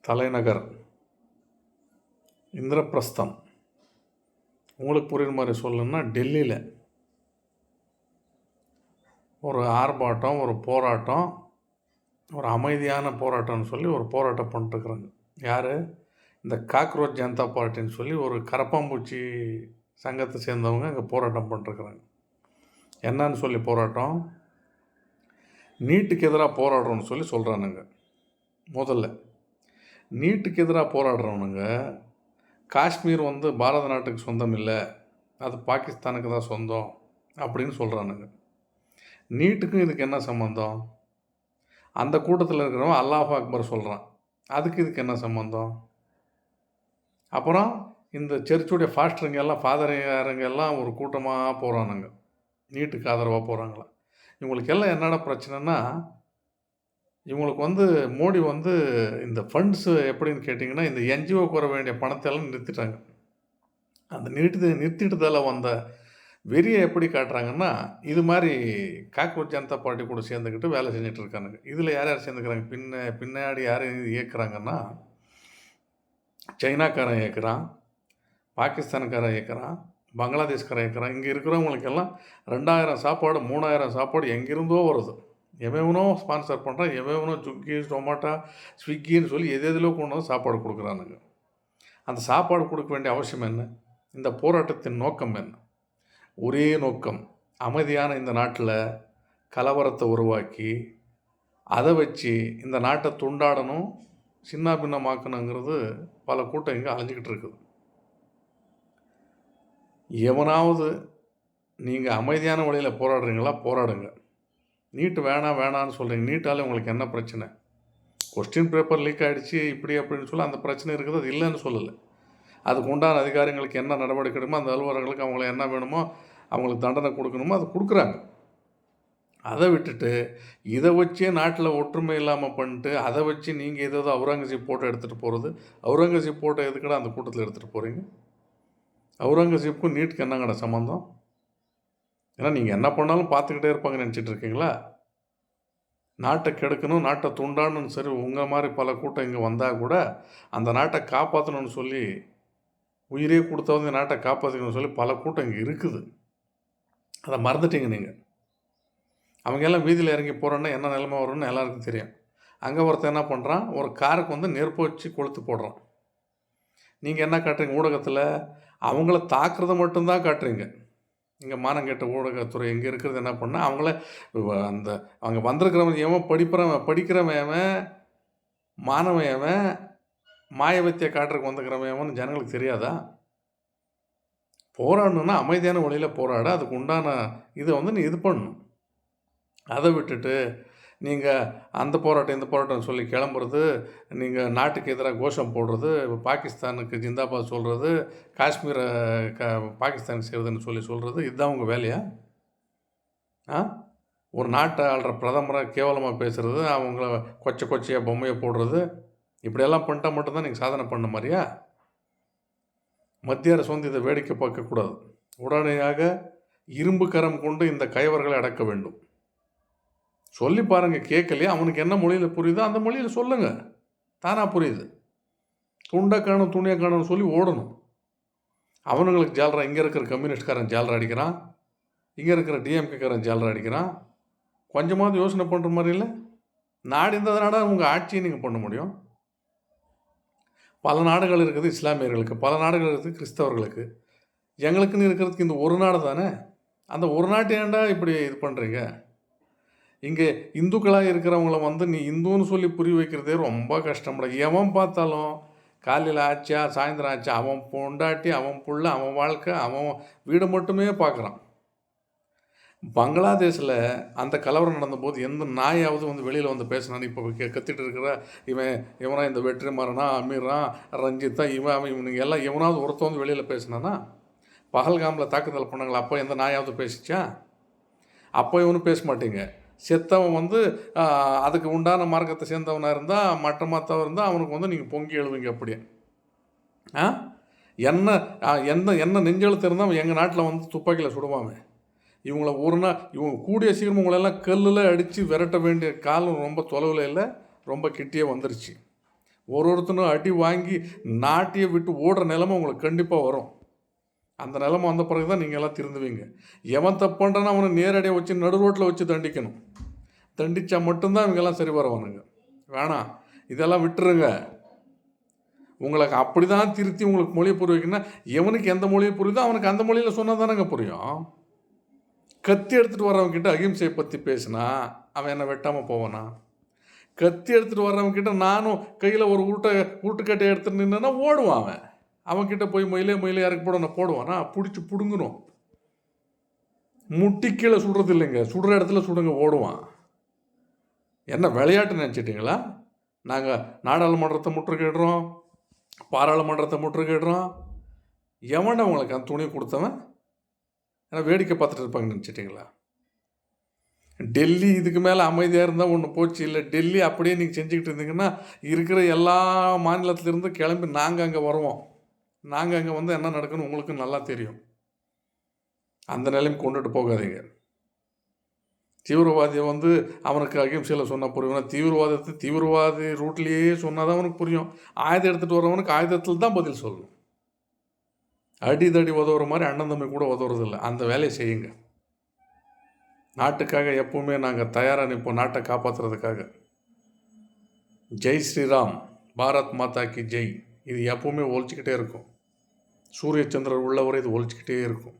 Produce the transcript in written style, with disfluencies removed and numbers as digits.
தலைநகர் இந்திரபிரஸ்தம். உங்களுக்கு புரியுற மாதிரி சொல்லணும்னா டெல்லியில் ஒரு ஆர்ப்பாட்டம், ஒரு போராட்டம், ஒரு அமைதியான போராட்டம்னு சொல்லி ஒரு போராட்டம் பண்ணிட்டுருக்குறாங்க. யார்? இந்த காக்ரோச் ஜனதா பார்ட்டின்னு சொல்லி ஒரு கரப்பாம்பூச்சி சங்கத்தை சேர்ந்தவங்க அங்கே போராட்டம் பண்ணிட்டுருக்குறாங்க. என்னன்னு சொல்லி போராட்டம்? நீட்டுக்கு எதிராக போராடுறோன்னு சொல்லி சொல்கிறானுங்க. முதல்ல நீட்டுக்கு எதிராக போராடுறவனுங்க காஷ்மீர் பாரத நாட்டுக்கு சொந்தம் இல்லை, அது பாகிஸ்தானுக்கு தான் சொந்தம் அப்படின்னு சொல்கிறானுங்க. நீட்டுக்கும் இதுக்கு என்ன சம்மந்தம்? அந்த கூட்டத்தில் இருக்கிறவன் அல்லாஹ் அக்பர் சொல்கிறான், அதுக்கு இதுக்கு என்ன சம்மந்தம்? அப்புறம் இந்த சர்ச்சுடைய ஃபாதருங்க எல்லாம் ஒரு கூட்டமாக போகிறானுங்க, நீட்டுக்கு ஆதரவாக போகிறாங்களா. இவங்களுக்கு எல்லாம் என்னடா பிரச்சனைனா, இவங்களுக்கு மோடி இந்த ஃபண்ட்ஸு எப்படின்னு கேட்டிங்கன்னா, இந்த என்ஜிஓக்கு வர வேண்டிய பணத்தை எல்லாம் நிறுத்திட்டாங்க. அந்த நிறுத்திட்டதால் வந்த வெறியை எப்படி காட்டுறாங்கன்னா, இது மாதிரி காக்ரோச் ஜனதா பார்ட்டி கூட சேர்ந்துக்கிட்டு வேலை செஞ்சுட்டு இருக்கானுங்க. இதில் யார் யார் சேர்ந்துக்கிறாங்க? பின்னாடி யார் இயக்குறாங்கன்னா, சைனாக்காரன் இயக்குறான், பாகிஸ்தானுக்காரன் இயக்குறான், பங்களாதேஷ்காரன் இயக்குறான். இங்கே இருக்கிறவங்களுக்கெல்லாம் 2000 சாப்பாடு 3000 சாப்பாடு எங்கேருந்தோ வருது. எவனோ ஸ்பான்சர் பண்ணுறான், எவனோ ஜொமேட்டோ, ஸ்விக்கின்னு சொல்லி எதிலோ கொண்டு வந்து சாப்பாடு கொடுக்குறானுங்க. அந்த சாப்பாடு கொடுக்க வேண்டிய அவசியம் என்ன? இந்த போராட்டத்தின் நோக்கம் என்ன? ஒரே நோக்கம், அமைதியான இந்த நாட்டில் கலவரத்தை உருவாக்கி அதை வச்சு இந்த நாட்டை துண்டாடணும், சின்ன பின்னமாக்கணுங்கிறது பல கூட்டம் இங்கே அலைஞ்சிக்கிட்டு இருக்குது. எவனாவது நீங்கள் அமைதியான வழியில் போராடுறீங்களா? போராடுங்க. நீட்டு வேணான்னு சொல்கிறீங்க. நீட்டால் உங்களுக்கு என்ன பிரச்சனை? கொஸ்டின் பேப்பர் லீக் ஆகிடுச்சு இப்படி அப்படின்னு சொல்லி அந்த பிரச்சனை இருக்குது, அது இல்லைன்னு சொல்லலை. அதுக்கு உண்டான அதிகாரிகளுக்கு என்ன நடவடிக்கை எடுக்கணுமோ, அந்த அலுவலர்களுக்கு அவங்கள என்ன வேணுமோ அவங்களுக்கு தண்டனை கொடுக்கணுமோ அது கொடுக்குறாங்க. அதை விட்டுட்டு இதை வச்சே நாட்டில் ஒற்றுமை இல்லாமல் பண்ணிட்டு அதை வச்சு நீங்கள் ஏதாவது அவுரங்கசீப் ஃபோட்டோ எடுத்துகிட்டு போகிறது. அவுரங்கசீப் ஃபோட்டோ எதுக்கடா அந்த கூட்டத்தில் எடுத்துகிட்டு போகிறீங்க? அவுரங்கசீப்புக்கும் நீட்டுக்கு என்னங்கட சம்மந்தம்? ஏன்னா நீங்கள் என்ன பண்ணாலும் பார்த்துக்கிட்டே இருப்பாங்கன்னு நினச்சிட்டு இருக்கீங்களா? நாட்டை கெடுக்கணும், நாட்டை துண்டாடணும்னு சரி உங்கள் மாதிரி பல கூட்டம் இங்கே வந்தால் கூட அந்த நாட்டை காப்பாற்றணும்னு சொல்லி உயிரே கொடுத்தவங்க நாட்டை காப்பாற்றிக்கணும்னு சொல்லி பல கூட்டம் இங்கே இருக்குது. அதை மறந்துட்டீங்க நீங்கள். அவங்க எல்லாம் வீதியில் இறங்கி போகிறோன்னா என்ன நிலைமை வரும்னு எல்லாருக்கும் தெரியும். அங்கே ஒருத்தர் என்ன பண்ணுறான், ஒரு காருக்கு நெருப்பு வச்சு கொளுத்து போடுறான். நீங்கள் என்ன காட்டுறீங்க ஊடகத்தில்? அவங்கள தாக்குறத மட்டும்தான் காட்டுறீங்க. இங்கே மானங்கெட்ட ஊடகத்துறை இங்கே இருக்கிறது என்ன பண்ணால் அவங்கள அவங்க வந்திருக்கிறவன் எவன் படிக்கிறவன் எவன், மாணவன் எவன், மாயவத்தியை காட்டுறதுக்கு வந்துக்கிறவன் எவன் ஜனங்களுக்கு தெரியாதா? போராடணுன்னா அமைதியான வழியில் போராட, அதுக்கு உண்டான இதை நீ இது பண்ணணும். அதை விட்டுட்டு நீங்கள் அந்த போராட்டம் இந்த போராட்டம் சொல்லி கிளம்புறது, நீங்கள் நாட்டுக்கு எதிராக கோஷம் போடுறது, பாகிஸ்தானுக்கு ஜிந்தாபாத் சொல்கிறது, காஷ்மீரை பாகிஸ்தானுக்கு செய்வதுன்னு சொல்கிறது, இதுதான் உங்கள் வேலையா? ஒரு நாட்டை ஆள்ற பிரதமரை கேவலமாக பேசுகிறது, அவங்கள கொச்சையாக பொம்மையை போடுறது, இப்படியெல்லாம் பண்ணிட்டா மட்டும்தான் நீங்கள் சாதனை பண்ண மாதிரியா? மத்திய அரசு இதை வேடிக்கை பார்க்கக்கூடாது. உடனடியாக இரும்பு கரம் கொண்டு இந்த கைவர்களை அடக்க வேண்டும். சொல்லி பாருங்கள். கேட்கலையே, அவனுக்கு என்ன மொழியில் புரியுதோ அந்த மொழியில் சொல்லுங்கள், தானாக புரியுது. துண்டை காணும் துணியை காணும்னு சொல்லி ஓடணும். அவனுங்களுக்கு ஜாலரா, இங்கே இருக்கிற கம்யூனிஸ்ட்காரன் ஜாலரா அடிக்கிறான், இங்கே இருக்கிற டிஎம்கேக்காரன் ஜாலரா அடிக்கிறான். கொஞ்சமாவது யோசனை பண்ணுற மாதிரி இல்லை. நாடு இந்த நாடாக உங்கள் ஆட்சியை நீங்கள் பண்ண முடியும். பல நாடுகள் இருக்குது இஸ்லாமியர்களுக்கு, பல நாடுகள் இருக்குது கிறிஸ்தவர்களுக்கு. எங்களுக்குன்னு இருக்கிறதுக்கு இந்த ஒரு நாடு தானே. அந்த ஒரு நாட்டை ஏன்டா இப்படி இது பண்ணுறீங்க? இங்கே இந்துக்களாக இருக்கிறவங்கள நீ இந்துன்னு சொல்லி புரிய வைக்கிறதே ரொம்ப கஷ்டப்பட. எவன் பார்த்தாலும் காலையில் ஆச்சா சாயந்தரம் ஆச்சா அவன் பொண்டாட்டி, அவன் புள்ள, அவன் வாழ்க்கை, அவன் வீடு மட்டுமே பார்க்குறான். பங்களாதேஷில் அந்த கலவரம் நடந்தபோது எந்த நாயாவது வெளியில் பேசினான்னு இப்போ கத்திட்டு இருக்கிற இவனா இந்த வெற்றிமாறனா, அமீரா, ரஞ்சித்தா, இவனுங்க எல்லாம் எவனாவது ஒருத்தர் வெளியில் பேசினானா? பகல்காமில் தாக்குதல் பண்ணாங்களா, அப்போ எந்த நாயாவது பேசிச்சா? அப்போ இவனும் பேச மாட்டீங்க. செத்தவன் அதுக்கு உண்டான மார்க்கத்தை சேர்ந்தவனாக இருந்தால், மற்றவன் இருந்தால் அவனுக்கு நீங்கள் பொங்கி எழுதுவீங்க. அப்படியே என்ன நெஞ்செழுத்து இருந்தால் அவன் எங்கள் நாட்டில் துப்பாக்கியில் சுடுவாங்க. இவங்கள இவங்க கூடிய சீக்கிரம் உங்களெல்லாம் கல்லில் அடித்து விரட்ட வேண்டிய காலம் ரொம்ப தொலைவில் இல்லை, ரொம்ப கிட்டே வந்துருச்சு. ஒருத்தனும் அடி வாங்கி நாட்டையே விட்டு ஓடுற நிலைமை உங்களுக்கு கண்டிப்பாக வரும். அந்த நிலைமை வந்த பிறகு தான் நீங்கள் எல்லாம் திருந்துவீங்க. எவன் தப்பு பண்ணுறான்னு அவனை நேரடியாக வச்சு நடு ரோட்டில் வச்சு தண்டிக்கணும். தண்டித்தா மட்டும்தான் இவங்கெல்லாம் சரி வருவானுங்க. வேணாம், இதெல்லாம் விட்டுருங்க. உங்களுக்கு அப்படி தான் திருத்தி உங்களுக்கு மொழியை புரிவிக்கணும்னா, எவனுக்கு எந்த மொழியை புரியுதோ அவனுக்கு அந்த மொழியில் சொன்னால் தானேங்க புரியும். கத்தி எடுத்துகிட்டு வர்றவங்கிட்ட அகிம்சையை பற்றி பேசினா அவன் என்னை வெட்டாமல் போவானா? கத்தி எடுத்துகிட்டு வர்றவங்கிட்ட நானும் கையில் ஒரு உருட்டுக்கட்டை எடுத்துகிட்டு நின்னா ஓடுவான் அவன். அவன்கிட்ட போய் மயிலே இறக்கி போட நான் போடுவானா? பிடிச்சி பிடுங்கணும். முட்டி கீழே சுடுறது இல்லைங்க, சுடுற இடத்துல சுடுங்க, ஓடுவான். என்ன விளையாட்டு நினச்சிட்டிங்களா? நாங்கள் நாடாளுமன்றத்தை முற்றுகையிடுறோம், பாராளுமன்றத்தை முற்றுகையிடுறோம். எவன்டா உங்களுக்கு அந்த துணியை கொடுத்தவன்? ஏன்னா வேடிக்கை பார்த்துட்டு இருப்பாங்கன்னு நினச்சிட்டிங்களா? டெல்லி இதுக்கு மேலே அமைதியாக இருந்தால் ஒன்று போச்சு. இல்லை டெல்லி அப்படியே நீங்கள் செஞ்சுக்கிட்டு இருந்தீங்கன்னா இருக்கிற எல்லா மாநிலத்திலேருந்து கிளம்பி நாங்கள் அங்கே வருவோம். நாங்கள் அங்கே வந்து என்ன நடக்குன்னு உங்களுக்கு நல்லா தெரியும். அந்த நிலைமை கொண்டுட்டு போகாதீங்க. தீவிரவாதியை வந்து அவனுக்கு அகிம்சையில் சொன்னால் புரியும். தீவிரவாதி ரூட்லேயே சொன்னால் தான் அவனுக்கு புரியும். ஆயுதம் எடுத்துகிட்டு வரவனுக்கு ஆயுதத்தில் தான் பதில் சொல்லணும். அடிதடி உதவுற மாதிரி அண்ணன் தம்பி கூட உதவுறதில்லை. அந்த வேலையை செய்யுங்க. நாட்டுக்காக எப்பவுமே நாங்கள் தயாராக நிற்போம், நாட்டை காப்பாற்றுறதுக்காக. ஜெய் ஸ்ரீராம், பாரத் மாதா கி ஜெய். இது எப்பவுமே ஒழிச்சிக்கிட்டே இருக்கும். சூரிய சந்திரன் உள்ளவரை இது ஒழிச்சிக்கிட்டே இருக்கும்.